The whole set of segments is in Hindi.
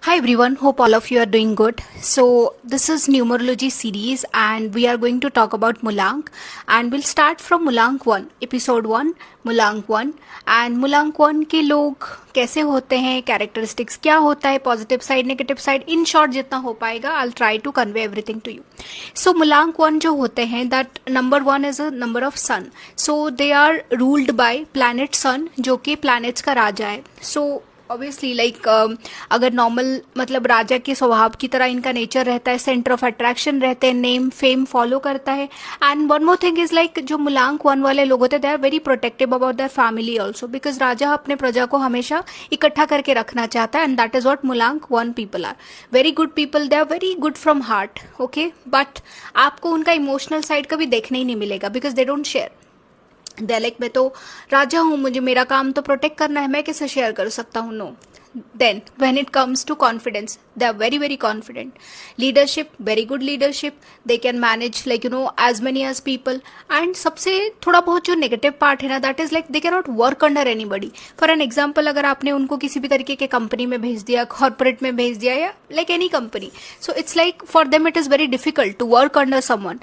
Hi everyone, hope all of you are doing good. So this is numerology series and we are going to talk about Mulank, and we'll start from Mulank 1, episode 1, Mulank 1, and Mulank 1 के लोग कैसे होते हैं, कैरेक्टरिस्टिक्स क्या होता है, positive side negative side, in short जितना हो पाएगा I'll try to convey everything to you. So Mulank 1 जो होते हैं, that number 1 is a number of sun. So they are ruled by planet sun जो कि planets का राजा है. So ऑब्वियसली अगर नॉर्मल मतलब राजा के स्वभाव की तरह इनका नेचर रहता है, सेंटर ऑफ अट्रैक्शन रहते हैं, नेम फेम फॉलो करता है. And one more thing is जो मुलांक 1 वाले लोग होते हैं, they are very protective about their family also, because राजा अपने प्रजा को हमेशा इकट्ठा करके रखना चाहता है. एंड दैट इज वॉट मुलांक 1 people are. Very good people, they are very good from heart. Okay, but आपको उनका इमोशनल साइड कभी देखने ही नहीं मिलेगा, बिकॉज दे डोंट शेयर. दैलिक में तो राजा हूं, मुझे मेरा काम तो प्रोटेक्ट करना है, मैं कैसे शेयर कर सकता हूं? No. Then when it comes to confidence, they are very very confident. Leadership, very good leadership, they can manage as many as people. And सबसे थोड़ा बहुत जो नेगेटिव पार्ट है ना, that is they can not work under anybody. For an example, अगर आपने उनको किसी भी तरीके के कंपनी में भेज दिया, कॉर्पोरेट में भेज दिया, या any company, so it's for them it is very difficult to work under someone.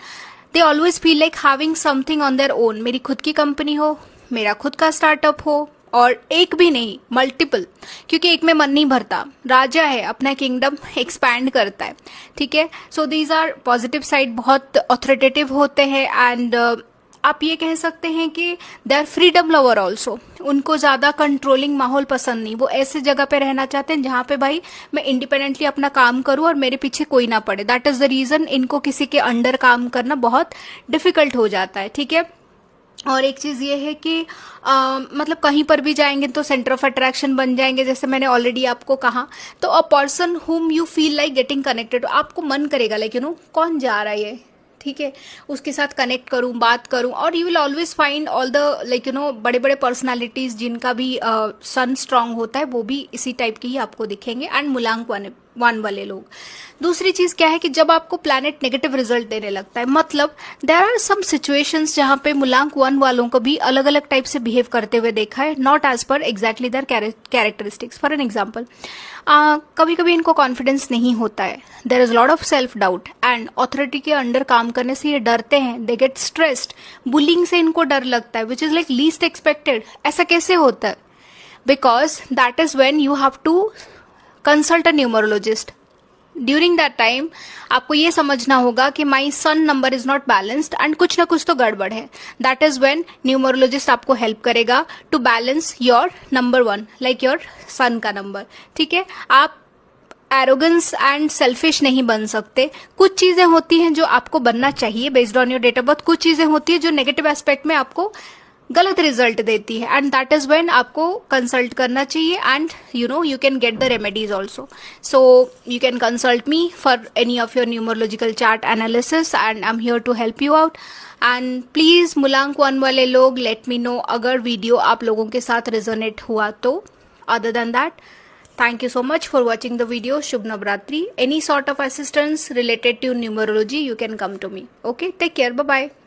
They always feel like having something on their own. मेरी खुद की कंपनी हो, मेरा खुद का स्टार्टअप हो, और एक भी नहीं, मल्टीपल, क्योंकि एक में मन नहीं भरता. राजा है, अपना किंगडम एक्सपैंड करता है. ठीक है. So these are positive side, बहुत ऑथोरिटेटिव होते हैं. एंड आप ये कह सकते हैं कि they are freedom lover also. उनको ज्यादा कंट्रोलिंग माहौल पसंद नहीं. वो ऐसे जगह पे रहना चाहते हैं जहां पे भाई मैं इंडिपेंडेंटली अपना काम करूं और मेरे पीछे कोई ना पड़े. दैट इज द रीजन इनको किसी के अंडर काम करना बहुत डिफिकल्ट हो जाता है. ठीक है. और एक चीज ये है कि मतलब कहीं पर भी जाएंगे तो सेंटर ऑफ अट्रैक्शन बन जाएंगे, जैसे मैंने ऑलरेडी आपको कहा. तो a person whom you feel like getting connected, आपको मन करेगा कौन जा रहा है ये, ठीक है, उसके साथ कनेक्ट करूं, बात करूं. और you will always find all the बड़े बड़े पर्सनालिटीज जिनका भी सन स्ट्रांग होता है, वो भी इसी टाइप के ही आपको दिखेंगे. एंड मुलांक 1 वाले लोग. दूसरी चीज क्या है कि जब आपको प्लैनेट नेगेटिव रिजल्ट देने लगता है, मतलब देयर आर सम सिचुएशंस जहां पे मुलांक 1 वालों को भी अलग अलग टाइप से बिहेव करते हुए देखा है, not as per exactly their characteristics. For an example, कभी कभी इनको कॉन्फिडेंस नहीं होता है, there is lot of self doubt, and authority के अंडर काम करने से ये डरते हैं, दे गेट स्ट्रेस्ड. बुलिंग से इनको डर लगता है, विच इज लीस्ट एक्सपेक्टेड. ऐसा कैसे होता है? Because that is when you have to consult a numerologist. During that time आपको ये समझना होगा कि my sun number is not balanced and कुछ ना कुछ तो गड़बड़ है. दैट इज व्हेन न्यूमरोलॉजिस्ट आपको हेल्प करेगा to balance your number 1, like your sun का नंबर. ठीक है. आप एरोगेंस एंड सेल्फिश नहीं बन सकते. कुछ चीजें होती हैं जो आपको बनना चाहिए based on your date of birth, कुछ चीजें होती है जो नेगेटिव एस्पेक्ट में आपको गलत रिजल्ट देती है, एंड दैट इज व्हेन आपको कंसल्ट करना चाहिए. And you can get the remedies also. So you can consult me for any of your numerological chart analysis, and I am here to help you out. And please मुलांक 1 वाले लोग, लेट मी नो अगर वीडियो आप लोगों के साथ रेजोनेट हुआ तो. Other than that, thank you so much for watching the video. Shubh Navratri. Any sort of assistance related to numerology, you can come to me. Okay, take care. Bye bye.